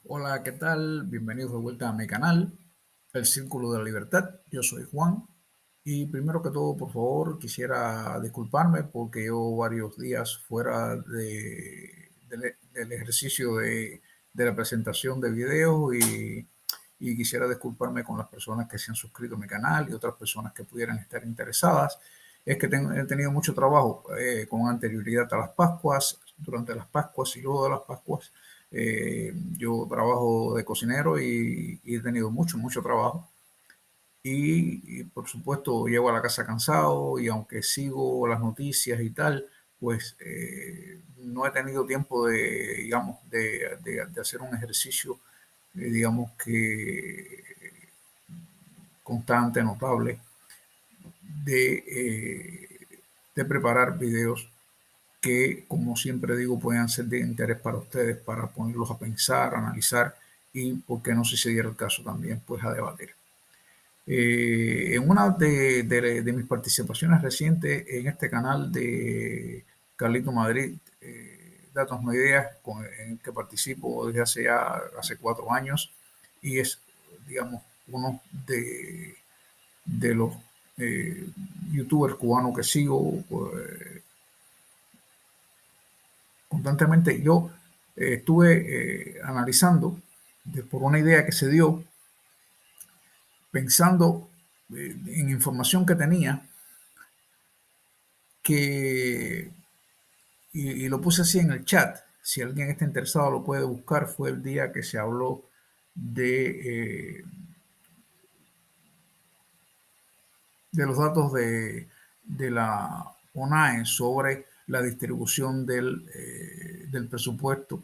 Hola, ¿qué tal? Bienvenidos de vuelta a mi canal, El Círculo de la Libertad. Yo soy Juan y primero que todo, por favor, quisiera disculparme porque llevo varios días fuera del ejercicio de la presentación de videos y quisiera disculparme con las personas que se han suscrito a mi canal y otras personas que pudieran estar interesadas. Es que he tenido mucho trabajo con anterioridad a las Pascuas, durante las Pascuas y luego de las Pascuas. Yo trabajo de cocinero y he tenido mucho trabajo. Y por supuesto llego a la casa cansado y aunque sigo las noticias y tal, pues no he tenido tiempo de hacer un ejercicio, digamos que constante, notable, de, de preparar videos que, como siempre digo, puedan ser de interés para ustedes, para ponerlos a pensar, a analizar y, por qué no, si se diera el caso también, pues a debatir. En una de mis participaciones recientes en este canal de Carlito Madrid, Datos No Ideas, en el que participo desde hace 4 años, y es, digamos, uno de los eh, youtubers cubanos que sigo constantemente. Yo estuve analizando por una idea que se dio, pensando en información que tenía, que, y lo puse así en el chat, si alguien está interesado lo puede buscar. Fue el día que se habló de los datos de la ONAE sobre la distribución del presupuesto.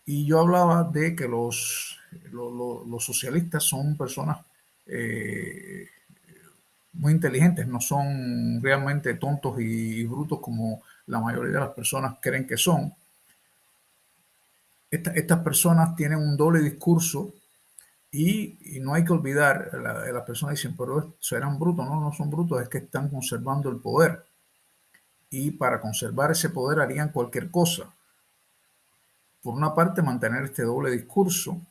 Y yo hablaba de que los socialistas son personas eh, muy inteligentes, no son realmente tontos y brutos como la mayoría de las personas creen que son. Estas personas tienen un doble discurso y no hay que olvidar, las personas dicen, pero serán brutos. No, no son brutos, es que están conservando el poder. Y para conservar ese poder harían cualquier cosa. Por una parte, mantener este doble discurso,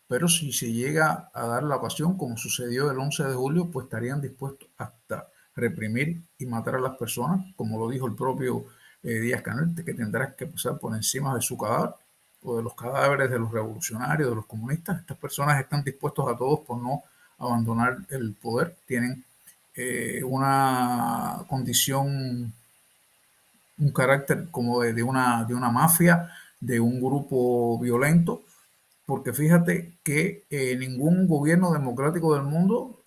pero si se llega a dar la ocasión, como sucedió el 11 de julio, pues estarían dispuestos hasta reprimir y matar a las personas, como lo dijo el propio Díaz-Canel, que tendrá que pasar por encima de su cadáver o de los cadáveres de los revolucionarios, de los comunistas. Estas personas están dispuestos a todos por no abandonar el poder. Tienen una condición, un carácter como de una mafia, de un grupo violento, porque fíjate que ningún gobierno democrático del mundo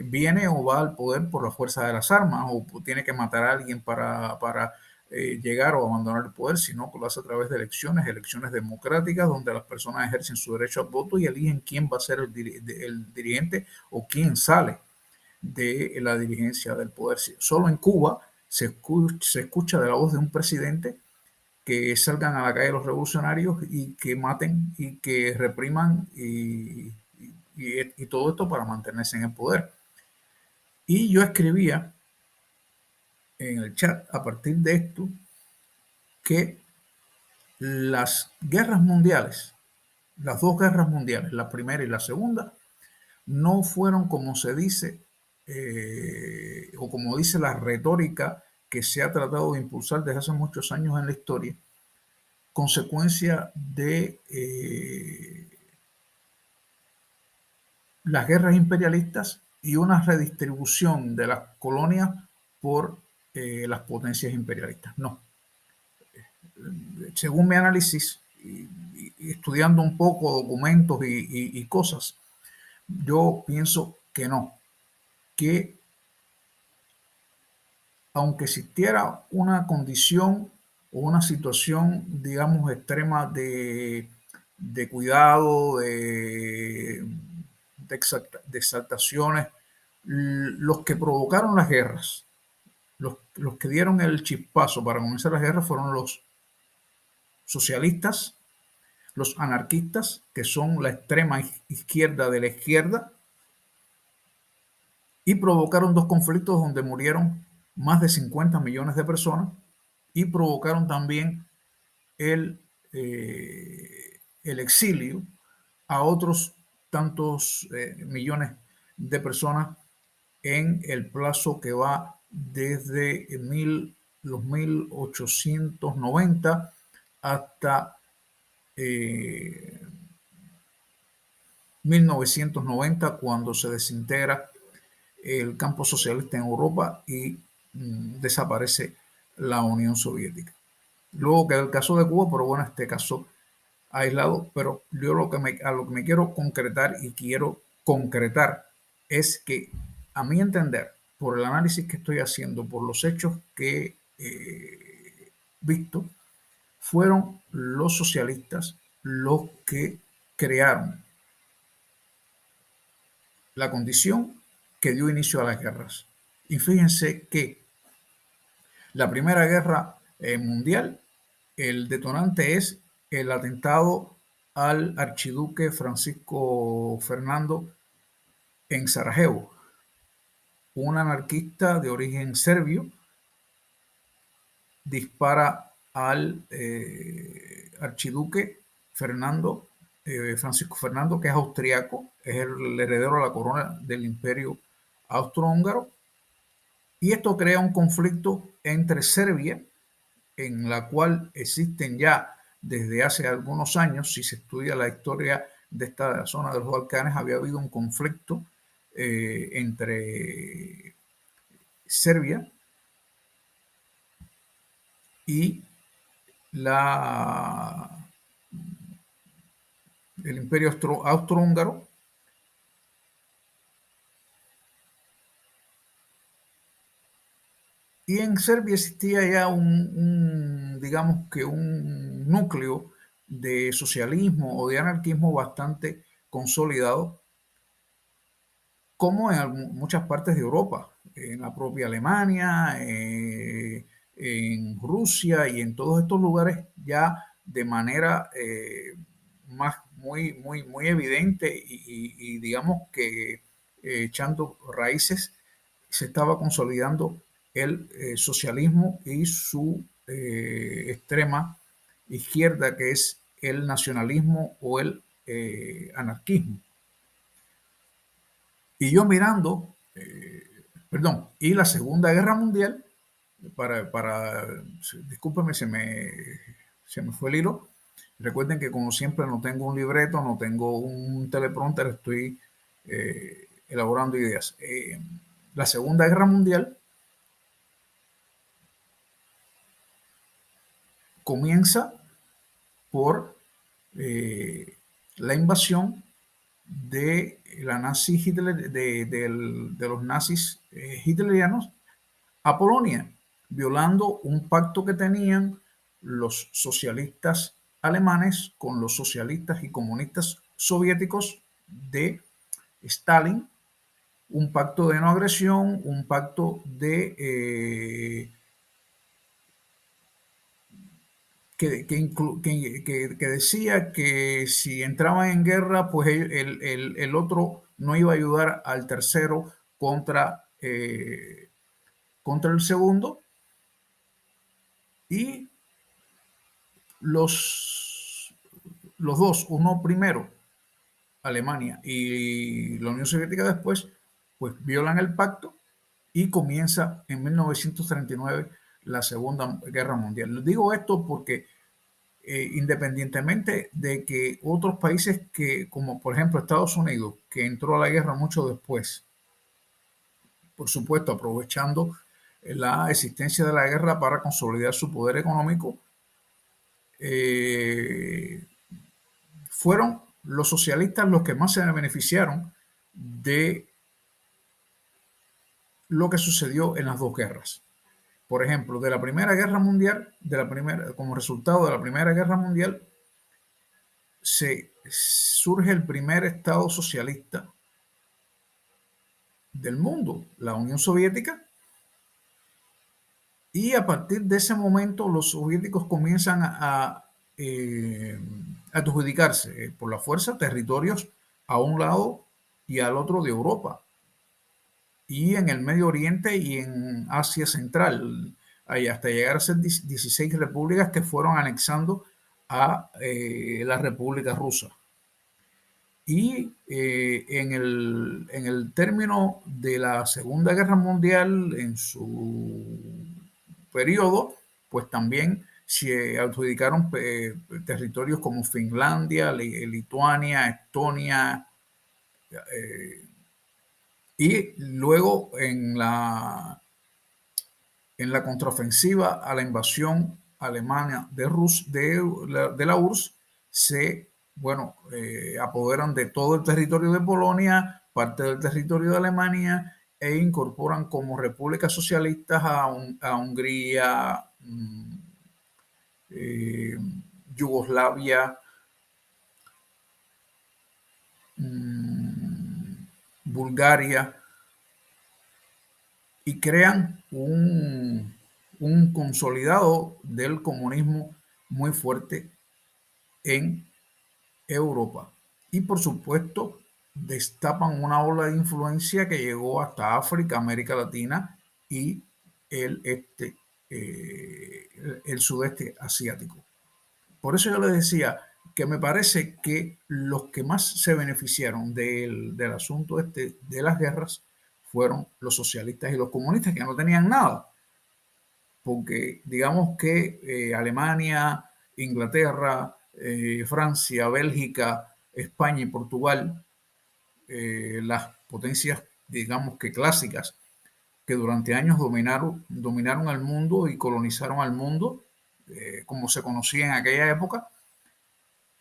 viene o va al poder por la fuerza de las armas o tiene que matar a alguien para llegar o abandonar el poder, sino que lo hace a través de elecciones democráticas donde las personas ejercen su derecho al voto y eligen quién va a ser el dirigente o quién sale de la dirigencia del poder. Solo en Cuba se escucha de la voz de un presidente que salgan a la calle los revolucionarios y que maten y que repriman y todo esto para mantenerse en el poder. Y yo escribía en el chat a partir de esto que las guerras mundiales, las dos guerras mundiales, la primera y la segunda, no fueron como se dice o como dice la retórica que se ha tratado de impulsar desde hace muchos años en la historia, consecuencia de las guerras imperialistas y una redistribución de las colonias por las potencias imperialistas. No. Según mi análisis, y estudiando un poco documentos y cosas, yo pienso que no, que aunque existiera una condición o una situación, digamos, extrema de cuidado, de exaltaciones, los que provocaron las guerras, los que dieron el chispazo para comenzar las guerras fueron los socialistas, los anarquistas, que son la extrema izquierda de la izquierda, y provocaron dos conflictos donde murieron más de 50 millones de personas y provocaron también el, eh, el exilio a otros tantos millones de personas en el plazo que va desde los 1890 hasta 1990, cuando se desintegra el campo socialista en Europa y desaparece la Unión Soviética. Luego queda el caso de Cuba, pero bueno, este caso aislado, pero yo a lo que me quiero concretar y quiero concretar es que, a mi entender, por el análisis que estoy haciendo, por los hechos que he visto, fueron los socialistas los que crearon la condición que dio inicio a las guerras. Y fíjense que la Primera Guerra Mundial, el detonante es el atentado al archiduque Francisco Fernando en Sarajevo, un anarquista de origen serbio dispara al archiduque Fernando, Francisco Fernando, que es austriaco, es el heredero a la corona del imperio austrohúngaro, y esto crea un conflicto entre Serbia, en la cual existen ya desde hace algunos años, si se estudia la historia de esta zona de los Balcanes, había habido un conflicto entre Serbia y la, el imperio austrohúngaro, y en Serbia existía ya digamos que un núcleo de socialismo o de anarquismo bastante consolidado, como en muchas partes de Europa, en la propia Alemania, en Rusia y en todos estos lugares ya de manera muy evidente y digamos que echando raíces, se estaba consolidando el socialismo y su extrema izquierda, que es el nacionalismo o el anarquismo. Y yo mirando, perdón, y la Segunda Guerra Mundial, discúlpeme, se me fue el hilo. Recuerden que como siempre no tengo un libreto, no tengo un teleprompter, estoy elaborando ideas. La Segunda Guerra Mundial comienza por la invasión de la nazi Hitler, de los nazis hitlerianos a Polonia, violando un pacto que tenían los socialistas alemanes con los socialistas y comunistas soviéticos de Stalin, un pacto de no agresión, un pacto que decía que si entraban en guerra, pues el otro no iba a ayudar al tercero contra el segundo, y los, los dos, uno primero, Alemania, y la Unión Soviética después, pues violan el pacto y comienza en 1939 la Segunda Guerra Mundial. Les digo esto porque independientemente de que otros países que, como por ejemplo Estados Unidos, que entró a la guerra mucho después, por supuesto aprovechando la existencia de la guerra para consolidar su poder económico, eh, fueron los socialistas los que más se beneficiaron de lo que sucedió en las dos guerras. Por ejemplo, de la Primera Guerra Mundial, como resultado de la Primera Guerra Mundial, surge el primer Estado socialista del mundo, la Unión Soviética, y a partir de ese momento los soviéticos comienzan adjudicarse por la fuerza territorios a un lado y al otro de Europa, y en el Medio Oriente y en Asia Central, hasta llegar a ser 16 repúblicas que fueron anexando a la República Rusa. Y en el término de la Segunda Guerra Mundial, en su periodo, pues también se adjudicaron territorios como Finlandia, Lituania, Estonia, y luego en la contraofensiva a la invasión alemana de la URSS, se apoderan de todo el territorio de Polonia, parte del territorio de Alemania, e incorporan como repúblicas socialistas a Hungría, eh, Yugoslavia, Bulgaria, y crean un consolidado del comunismo muy fuerte en Europa. Y por supuesto, destapan una ola de influencia que llegó hasta África, América Latina y el, este, el sudeste asiático. Por eso yo les decía que me parece que los que más se beneficiaron del asunto de las guerras fueron los socialistas y los comunistas, que no tenían nada, porque digamos que Alemania, Inglaterra, Francia, Bélgica, España y Portugal, las potencias, digamos que clásicas, que durante años dominaron al mundo y colonizaron al mundo, como se conocía en aquella época,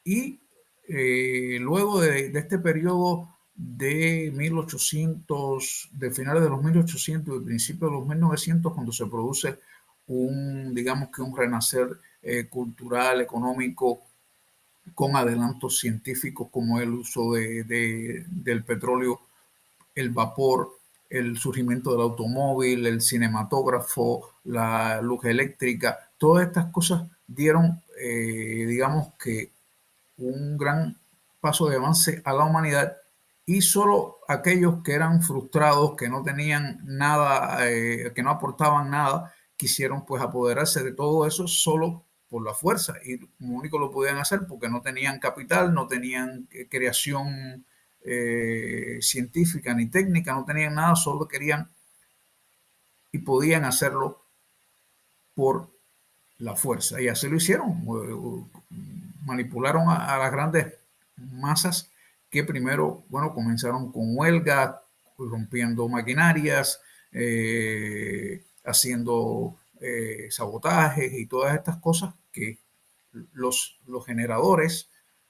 y luego de este periodo de 1800, de finales de los 1800 y principios de los 1900, cuando se produce digamos que un renacer cultural, económico, con adelantos científicos como el uso del petróleo, el vapor, el surgimiento del automóvil, el cinematógrafo, la luz eléctrica, todas estas cosas dieron, digamos que, un gran paso de avance a la humanidad, y solo aquellos que eran frustrados, que no tenían nada, que no aportaban nada, quisieron pues apoderarse de todo eso solo por la fuerza, y como único lo podían hacer porque no tenían capital, no tenían creación científica ni técnica, no tenían nada, solo querían y podían hacerlo por la fuerza, y así lo hicieron. Manipularon a las grandes masas, que primero, bueno, comenzaron con huelgas, rompiendo maquinarias, haciendo sabotajes y todas estas cosas que los generadores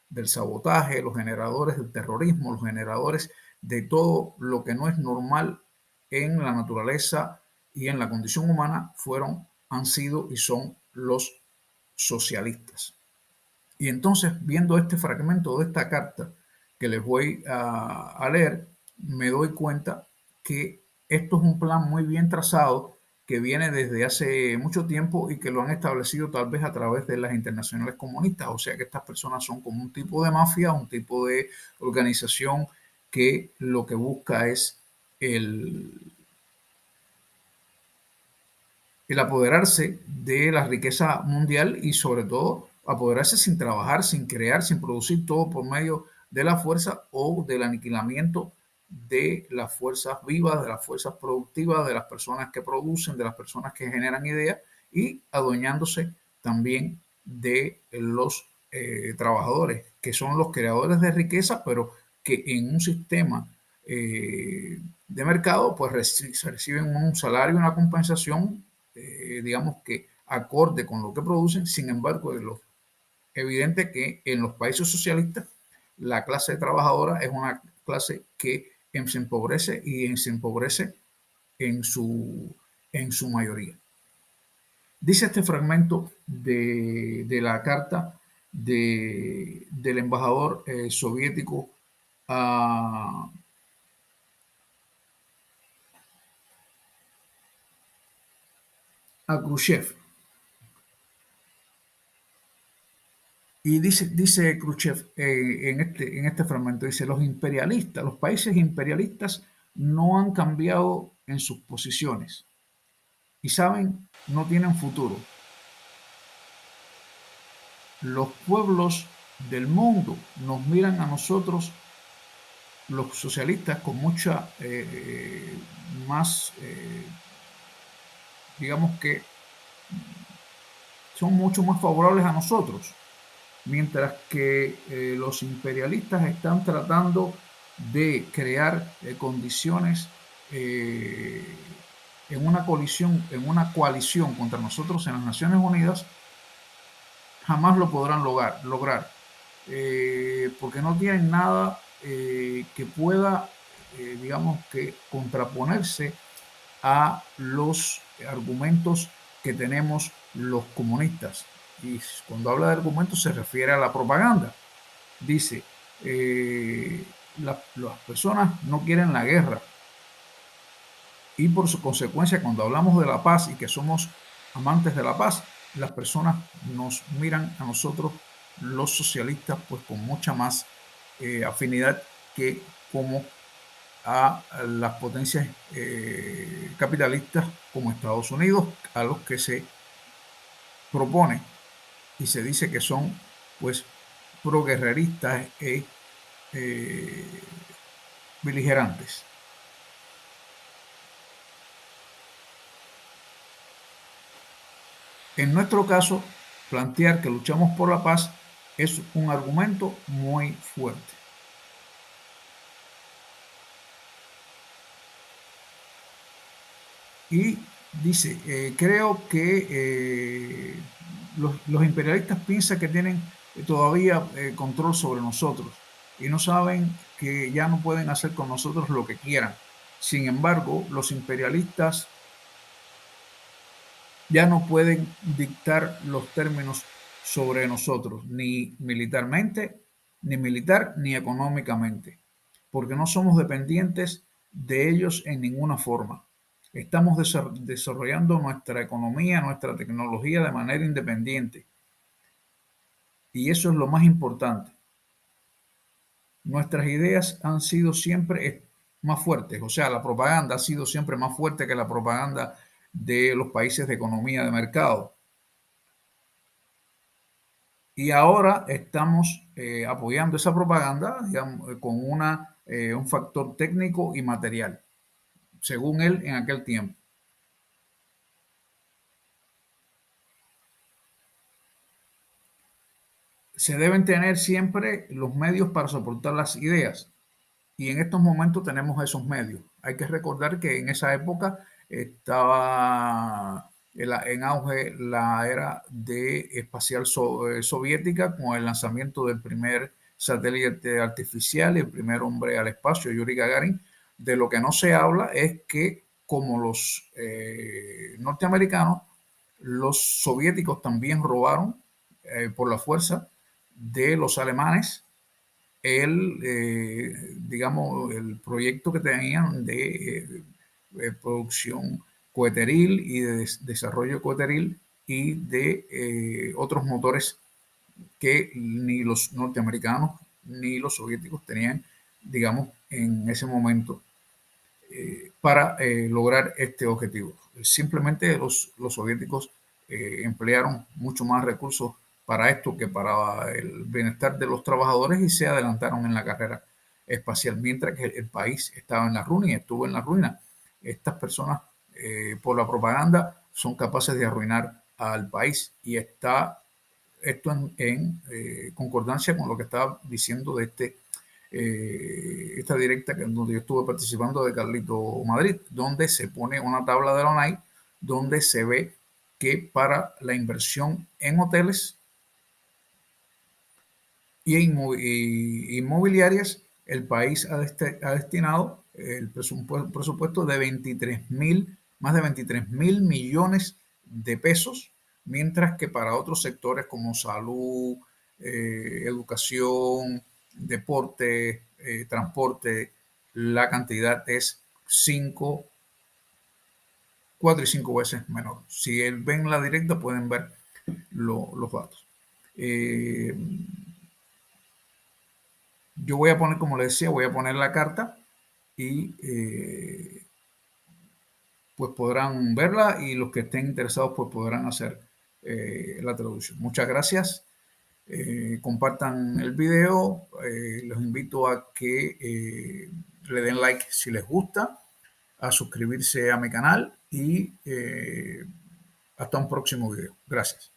del sabotaje, los generadores del terrorismo, los generadores de todo lo que no es normal en la naturaleza y en la condición humana, han sido y son los socialistas. Y entonces, viendo este fragmento de esta carta que les voy a leer, me doy cuenta que esto es un plan muy bien trazado, que viene desde hace mucho tiempo y que lo han establecido tal vez a través de las internacionales comunistas. O sea que estas personas son como un tipo de mafia, un tipo de organización que lo que busca es el, el apoderarse de la riqueza mundial, y sobre todo apoderarse sin trabajar, sin crear, sin producir, todo por medio de la fuerza o del aniquilamiento de las fuerzas vivas, de las fuerzas productivas, de las personas que producen, de las personas que generan ideas, y adueñándose también de los trabajadores, que son los creadores de riqueza, pero que en un sistema de mercado pues reciben un salario, una compensación, digamos que acorde con lo que producen. Sin embargo, es evidente que en los países socialistas la clase trabajadora es una clase que se empobrece, y se empobrece en su mayoría. Dice este fragmento de la carta del embajador soviético a, Khrushchev. Y dice Khrushchev en este fragmento, dice: los imperialistas, los países imperialistas no han cambiado en sus posiciones y saben, no tienen futuro. los pueblos del mundo nos miran a nosotros, los socialistas, con mucha más, digamos que son mucho más favorables a nosotros, mientras que los imperialistas están tratando de crear condiciones eh, en una coalición contra nosotros en las Naciones Unidas. Jamás lo podrán lograr porque no tienen nada que pueda, digamos, que contraponerse a los argumentos que tenemos los comunistas. Y cuando habla de argumentos se refiere a la propaganda. Dice, las personas no quieren la guerra y por su consecuencia cuando hablamos de la paz y que somos amantes de la paz, las personas nos miran a nosotros los socialistas pues con mucha más afinidad que como a las potencias capitalistas como Estados Unidos, a los que se propone y se dice que son pues proguerreristas eh, beligerantes. En nuestro caso, plantear que luchamos por la paz es un argumento muy fuerte. Y dice, creo que los imperialistas piensan que tienen todavía control sobre nosotros y no saben que ya no pueden hacer con nosotros lo que quieran. Sin embargo, los imperialistas ya no pueden dictar los términos sobre nosotros, ni militarmente, ni militar, ni económicamente, porque no somos dependientes de ellos en ninguna forma. Estamos desarrollando nuestra economía, nuestra tecnología de manera independiente. Y eso es lo más importante. Nuestras ideas han sido siempre más fuertes, o sea, la propaganda ha sido siempre más fuerte que la propaganda de los países de economía de mercado. Y ahora estamos apoyando esa propaganda, digamos, con un factor técnico y material, según él en aquel tiempo. Se deben tener siempre los medios para soportar las ideas y en estos momentos tenemos esos medios. Hay que recordar que en esa época estaba en auge la era de espacial soviética con el lanzamiento del primer satélite artificial y el primer hombre al espacio, Yuri Gagarin. De lo que no se habla es que como los norteamericanos, los soviéticos también robaron por la fuerza de los alemanes digamos, el proyecto que tenían de producción coheteril y de desarrollo coheteril y de otros motores que ni los norteamericanos ni los soviéticos tenían, digamos, en ese momento para lograr este objetivo. Simplemente los soviéticos emplearon mucho más recursos para esto que para el bienestar de los trabajadores y se adelantaron en la carrera espacial, mientras que el país estaba en la ruina y estuvo en la ruina. Estas personas, por la propaganda, son capaces de arruinar al país y está esto en concordancia con lo que estaba diciendo de esta directa donde yo estuve participando de Carlito Madrid, donde se pone una tabla de la ONAI donde se ve que para la inversión en hoteles y inmobiliarias, el país ha destinado el presupuesto de más de 23 mil millones de pesos, mientras que para otros sectores como salud, educación, deporte, transporte, la cantidad es 5, 4 y 5 veces menor. Si ven la directa pueden ver los datos. Yo voy a poner, como les decía, voy a poner la carta y pues podrán verla y los que estén interesados pues podrán hacer la traducción. Muchas gracias compartan el video, los invito a que le den like si les gusta, a suscribirse a mi canal y hasta un próximo video. Gracias.